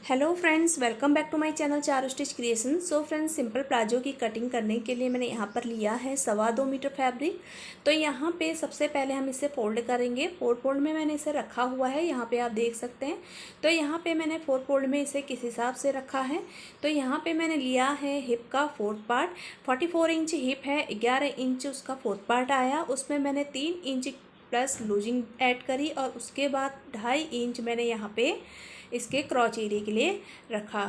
Hello friends, welcome back to my channel Charu stitch creation. So friends, simple palazzo की cutting करने के लिए मैंने यहाँ पर लिया है 2.25 मीटर फैब्रिक। तो यहाँ पे सबसे पहले हम इसे फोल्ड करेंगे। 4 फोल्ड में मैंने इसे रखा हुआ है, यहाँ पे आप देख सकते हैं। तो यहाँ पे मैंने 4 फोल्ड में इसे किस हिसाब से रखा है, तो यहाँ पे मैंने लिया है हिप का 4th पार्ट। 44 इंच हिप है, 11 इंच उसका 4th पार्ट आया। उसमें मैंने 3 इंच प्लस लूजिंग ऐड करी और उसके बाद 2.5 इंच मैंने यहाँ पे इसके क्रॉच एरिया के लिए रखा।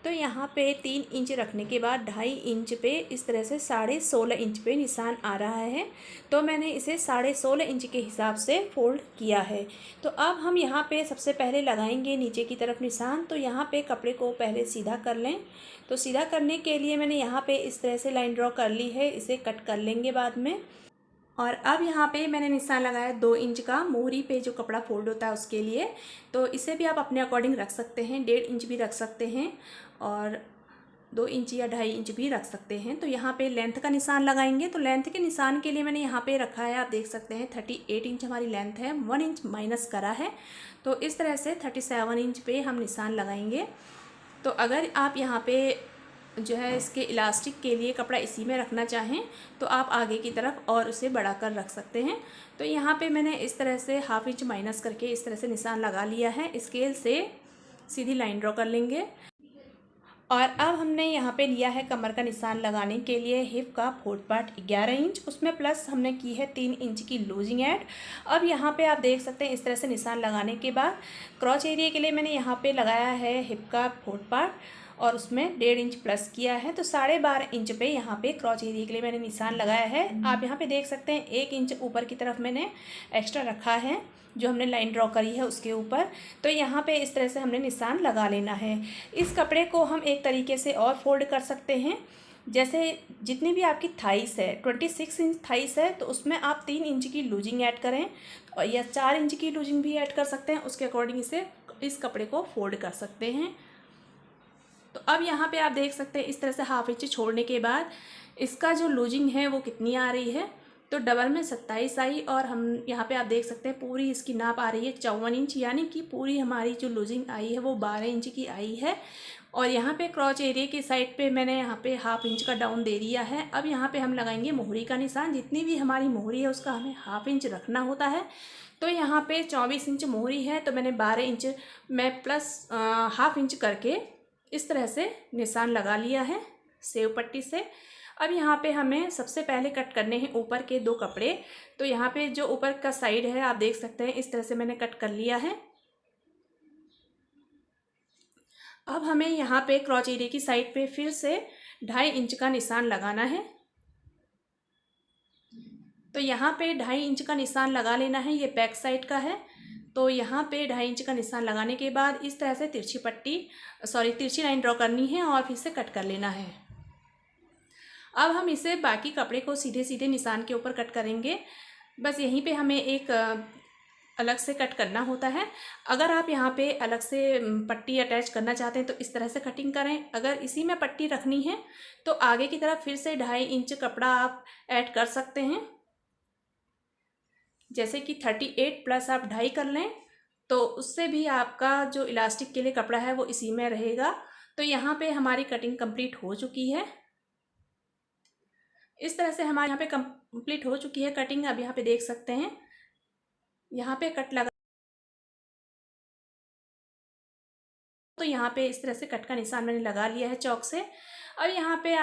तो यहाँ पे 3 इंच रखने के बाद 2.5 इंच पे इस तरह से 16.5 इंच पे निशान आ रहा है। तो मैंने इसे 16.5 इंच के हिसाब से फोल्ड किया है। तो अब हम यहाँ पे सबसे पहले लगाएंगे नीचे की तरफ निशान। तो यहाँ पे कपड़े को पहले सीधा कर लें। तो सीधा करने के लिए मैंने यहाँ पे इस तरह से लाइन ड्रॉ कर ली है, इसे कट कर लेंगे बाद में। और अब यहाँ पे मैंने निशान लगाया 2 इंच का मोहरी पे जो कपड़ा फोल्ड होता है उसके लिए। तो इसे भी आप अपने अकॉर्डिंग रख सकते हैं, 1.5 इंच भी रख सकते हैं और 2 इंच या 2.5 इंच भी रख सकते हैं। तो यहाँ पे लेंथ का निशान लगाएंगे। तो लेंथ के निशान के लिए मैंने यहाँ पे रखा है, आप देख सकते हैं 38 इंच हमारी लेंथ है, 1 इंच माइनस करा है। तो इस तरह से 37 इंच पे हम निशान लगाएंगे। तो अगर आप यहाँ पे जो है इसके इलास्टिक के लिए कपड़ा इसी में रखना चाहें तो आप आगे की तरफ और उसे बढ़ा कर रख सकते हैं। तो यहाँ पे मैंने इस तरह से 1/2 इंच माइनस करके इस तरह से निशान लगा लिया है। स्केल से सीधी लाइन ड्रॉ कर लेंगे। और अब हमने यहाँ पे लिया है कमर का निशान लगाने के लिए हिप का 4th पार्ट 11 इंच, उसमें प्लस हमने की है 3 इंच की लूजिंग ऐड। अब यहाँ पे आप देख सकते हैं इस तरह से निशान लगाने के बाद क्रॉच एरिया के लिए मैंने यहाँ पे लगाया है हिप का 4th पार्ट और उसमें 1.5 इंच प्लस किया है। तो 12.5 इंच पे यहाँ पे क्रॉच एरिया के लिए मैंने निशान लगाया है। आप यहाँ पे देख सकते हैं 1 इंच ऊपर की तरफ मैंने एक्स्ट्रा रखा है जो हमने लाइन ड्रॉ करी है उसके ऊपर। तो यहाँ पे इस तरह से हमने निशान लगा लेना है। इस कपड़े को हम एक तरीके से और फोल्ड कर सकते हैं। जैसे जितनी भी आपकी थाइस है, 26 इंच थाइस है, तो उसमें आप 3 इंच की लूजिंग ऐड करें और या 4 इंच की लूजिंग भी ऐड कर सकते हैं। उसके अकॉर्डिंग इस कपड़े को फोल्ड कर सकते हैं। तो अब यहाँ पे आप देख सकते हैं इस तरह से 1/2 इंच छोड़ने के बाद इसका जो लूजिंग है वो कितनी आ रही है। तो डबल में 27 आई और हम यहाँ पे आप देख सकते हैं पूरी इसकी नाप आ रही है 54 इंच, यानी कि पूरी हमारी जो लूजिंग आई है वो 12 इंच की आई है। और यहाँ पे क्रॉच एरिया की साइड पे मैंने यहाँ पे 1/2 इंच का डाउन दे दिया है। अब यहाँ पे हम लगाएंगे मोहरी का निशान। जितनी भी हमारी मोहरी है उसका हमें 1/2 इंच रखना होता है। तो यहाँ पे 24 इंच मोहरी है, तो मैंने 12 इंच में प्लस 1/2 इंच करके इस तरह से निशान लगा लिया है सेव पट्टी से। अब यहाँ पे हमें सबसे पहले कट करने हैं ऊपर के 2 कपड़े। तो यहाँ पे जो ऊपर का साइड है आप देख सकते हैं इस तरह से मैंने कट कर लिया है। अब हमें यहाँ पे क्रॉच एरिया की साइड पे फिर से 2.5 इंच का निशान लगाना है। तो यहाँ पे 2.5 इंच का निशान लगा लेना है, ये बैक साइड का है। तो यहाँ पे 2.5 इंच का निशान लगाने के बाद इस तरह से तिरछी लाइन ड्रॉ करनी है और फिर से कट कर लेना है। अब हम इसे बाकी कपड़े को सीधे सीधे निशान के ऊपर कट करेंगे। बस यहीं पे हमें एक अलग से कट करना होता है। अगर आप यहाँ पे अलग से पट्टी अटैच करना चाहते हैं तो इस तरह से कटिंग करें। अगर इसी में पट्टी रखनी है तो आगे की तरफ फिर से 2.5 इंच कपड़ा आप ऐड कर सकते हैं। जैसे कि 38 प्लस आप 2.5 कर लें तो उससे भी आपका जो इलास्टिक के लिए कपड़ा है वो इसी में रहेगा। तो यहाँ पे हमारी कटिंग कंप्लीट हो चुकी है। इस तरह से हमारे यहाँ पे कंप्लीट हो चुकी है कटिंग। अब यहाँ पे देख सकते हैं यहाँ पे कट लगा, तो यहाँ पे इस तरह से कट का निशान मैंने लगा लिया है चौक से। अब यहाँ पे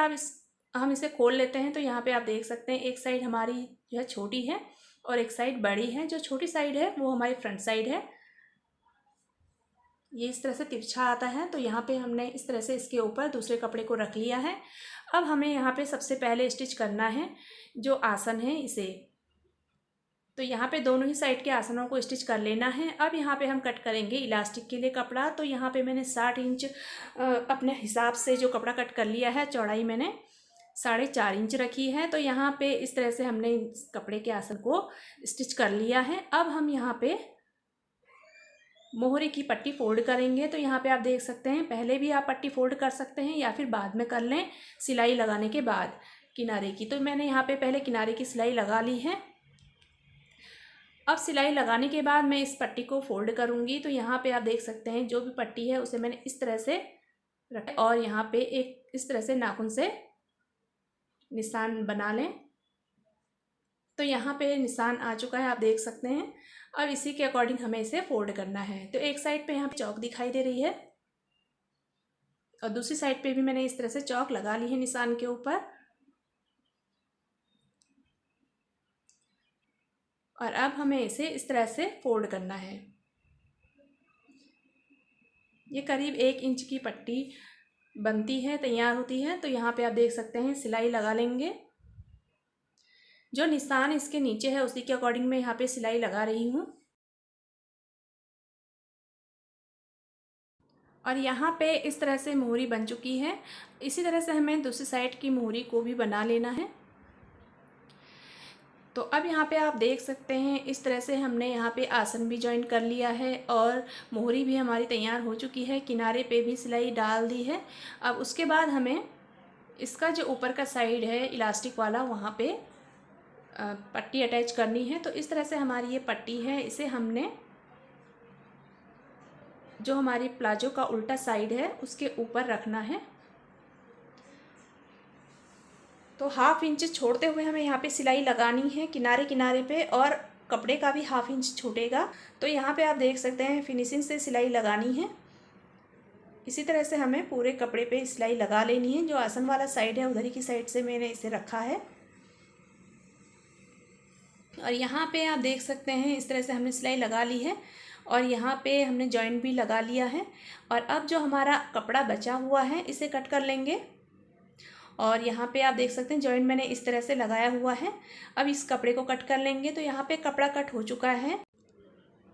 हम इसे खोल लेते हैं। तो यहाँ पे आप देख सकते हैं एक साइड हमारी जो है छोटी है और एक साइड बड़ी है। जो छोटी साइड है वो हमारी फ्रंट साइड है, ये इस तरह से तिरछा आता है। तो यहाँ पे हमने इस तरह से इसके ऊपर दूसरे कपड़े को रख लिया है। अब हमें यहाँ पे सबसे पहले स्टिच करना है जो आसन है इसे। तो यहाँ पे दोनों ही साइड के आसनों को स्टिच कर लेना है। अब यहाँ पे हम कट करेंगे इलास्टिक के लिए कपड़ा। तो यहाँ पे मैंने 60 इंच अपने हिसाब से जो कपड़ा कट कर लिया है, चौड़ाई मैंने 4.5 इंच रखी है। तो यहाँ पे इस तरह से हमने इस कपड़े के आसन को स्टिच कर लिया है। अब हम यहाँ पे मोहरे की पट्टी फोल्ड करेंगे। तो यहाँ पे आप देख सकते हैं पहले भी आप पट्टी फोल्ड कर सकते हैं या फिर बाद में कर लें सिलाई लगाने के बाद किनारे की। तो मैंने यहाँ पे पहले किनारे की सिलाई लगा ली है। अब सिलाई लगाने के बाद मैं इस पट्टी को फोल्ड करूँगी। तो यहाँ पे आप देख सकते हैं जो भी पट्टी है उसे मैंने इस तरह से रखा और यहाँ पे एक इस तरह से नाखून से निशान बना लें। तो यहाँ पे निशान आ चुका है, आप देख सकते हैं। अब इसी के अकॉर्डिंग हमें इसे फोल्ड करना है। तो एक साइड पे यहाँ पे चौक दिखाई दे रही है और दूसरी साइड पे भी मैंने इस तरह से चौक लगा ली है निशान के ऊपर। और अब हमें इसे इस तरह से फोल्ड करना है। ये करीब 1 इंच की पट्टी बनती है, तैयार होती है। तो यहाँ पे आप देख सकते हैं सिलाई लगा लेंगे। जो निशान इसके नीचे है उसी के अकॉर्डिंग मैं यहाँ पे सिलाई लगा रही हूँ। और यहाँ पे इस तरह से मोहरी बन चुकी है। इसी तरह से हमें दूसरी साइड की मोहरी को भी बना लेना है। तो अब यहाँ पे आप देख सकते हैं इस तरह से हमने यहाँ पे आसन भी जॉइन कर लिया है और मोहरी भी हमारी तैयार हो चुकी है। किनारे पे भी सिलाई डाल दी है। अब उसके बाद हमें इसका जो ऊपर का साइड है इलास्टिक वाला, वहाँ पे पट्टी अटैच करनी है। तो इस तरह से हमारी ये पट्टी है, इसे हमने जो हमारी प्लाजो का उल्टा साइड है उसके ऊपर रखना है। तो 1/2 इंच छोड़ते हुए हमें यहाँ पे सिलाई लगानी है किनारे किनारे पे, और कपड़े का भी 1/2 इंच छूटेगा। तो यहाँ पे आप देख सकते हैं फिनिशिंग से सिलाई लगानी है। इसी तरह से हमें पूरे कपड़े पे सिलाई लगा लेनी है। जो आसन वाला साइड है उधर की साइड से मैंने इसे रखा है। और यहाँ पे आप देख सकते हैं इस तरह से हमने सिलाई लगा ली है और यहाँ पे हमने जॉइंट भी लगा लिया है। और अब जो हमारा कपड़ा बचा हुआ है इसे कट कर लेंगे। और यहाँ पे आप देख सकते हैं जॉइंट मैंने इस तरह से लगाया हुआ है। अब इस कपड़े को कट कर लेंगे। तो यहाँ पे कपड़ा कट हो चुका है।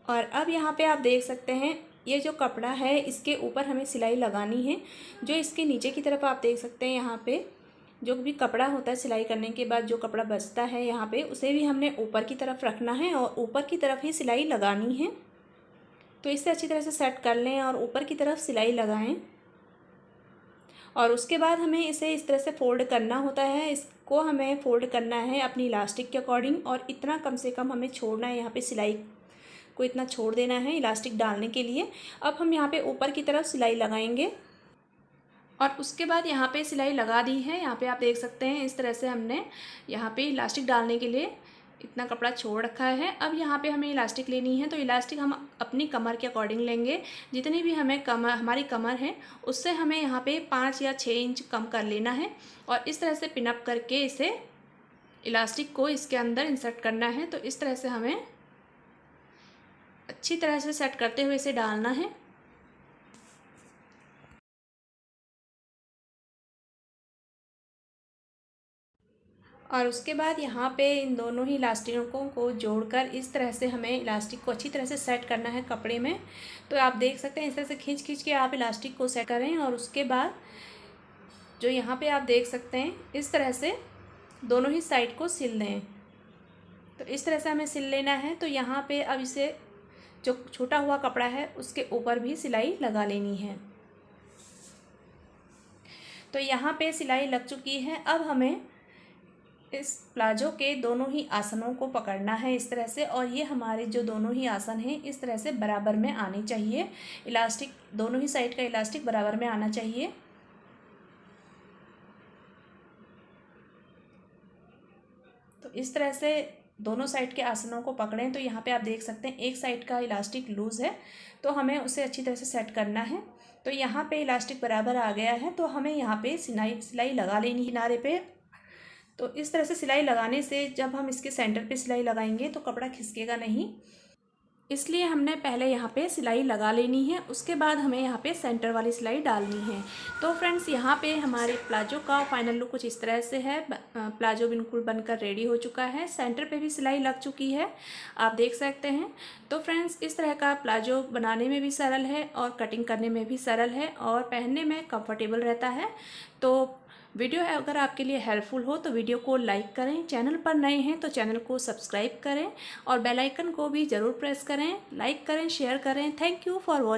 और अब यहाँ पे आप देख सकते हैं ये जो कपड़ा है इसके ऊपर हमें सिलाई लगानी है। जो इसके नीचे की तरफ आप देख सकते हैं यहाँ पे जो भी कपड़ा होता है सिलाई करने के बाद जो कपड़ा बचता है यहाँ पे उसे भी हमने ऊपर की तरफ रखना है और ऊपर की तरफ ही सिलाई लगानी है। तो इसे अच्छी तरह से सेट कर लें और ऊपर की तरफ सिलाई लगाएं। और उसके बाद हमें इसे इस तरह से फोल्ड करना होता है। इसको हमें फोल्ड करना है अपनी इलास्टिक के अकॉर्डिंग और इतना कम से कम हमें छोड़ना है। यहाँ पे सिलाई को इतना छोड़ देना है इलास्टिक डालने के लिए। अब हम यहाँ पे ऊपर की तरफ सिलाई लगाएंगे और उसके बाद यहाँ पे सिलाई लगा दी है। यहाँ पे आप देख सकते हैं इस तरह से हमने यहाँ पे इलास्टिक डालने के लिए इतना कपड़ा छोड़ रखा है। अब यहाँ पे हमें इलास्टिक लेनी है। तो इलास्टिक हम अपनी कमर के अकॉर्डिंग लेंगे। जितनी भी हमें हमारी कमर है उससे हमें यहाँ पे 5 या 6 इंच कम कर लेना है और इस तरह से पिनअप करके इसे इलास्टिक को इसके अंदर इंसर्ट करना है। तो इस तरह से हमें अच्छी तरह से सेट करते हुए इसे डालना है। और उसके बाद यहाँ पे इन दोनों ही इलास्टिकों को जोड़कर इस तरह से हमें इलास्टिक को अच्छी तरह से सेट करना है कपड़े में। तो आप देख सकते हैं इस तरह से खींच खींच के आप इलास्टिक को सेट करें। और उसके बाद जो यहाँ पे आप देख सकते हैं इस तरह से दोनों ही साइड को सिल दें। तो इस तरह से हमें सिल लेना है। तो यहाँ पे अब इसे जो छोटा हुआ कपड़ा है उसके ऊपर भी सिलाई लगा लेनी है। तो यहाँ पे सिलाई लग चुकी है। अब हमें इस प्लाजो के दोनों ही आसनों को पकड़ना है इस तरह से, और ये हमारे जो दोनों ही आसन हैं इस तरह से बराबर में आने चाहिए। इलास्टिक दोनों ही साइड का इलास्टिक बराबर में आना चाहिए। तो इस तरह से दोनों साइड के आसनों को पकड़ें। तो यहाँ पे आप देख सकते हैं एक साइड का इलास्टिक लूज़ है तो हमें उसे अच्छी तरह से सेट करना है। तो यहाँ पे इलास्टिक बराबर आ गया है तो हमें यहाँ पे सिलाई लगा लेनी किनारे पे। तो इस तरह से सिलाई लगाने से जब हम इसके सेंटर पे सिलाई लगाएंगे तो कपड़ा खिसकेगा नहीं, इसलिए हमने पहले यहाँ पे सिलाई लगा लेनी है। उसके बाद हमें यहाँ पे सेंटर वाली सिलाई डालनी है। तो फ्रेंड्स यहाँ पे हमारे प्लाजो का फाइनल लुक कुछ इस तरह से है। प्लाजो बिल्कुल बनकर रेडी हो चुका है। सेंटर पे भी सिलाई लग चुकी है, आप देख सकते हैं। तो फ्रेंड्स इस तरह का प्लाजो बनाने में भी सरल है और कटिंग करने में भी सरल है और पहनने में कंफर्टेबल रहता है। तो वीडियो अगर आपके लिए हेल्पफुल हो तो वीडियो को लाइक करें, चैनल पर नए हैं तो चैनल को सब्सक्राइब करें और बेल आइकन को भी ज़रूर प्रेस करें। लाइक करें, शेयर करें। Thank you for watching.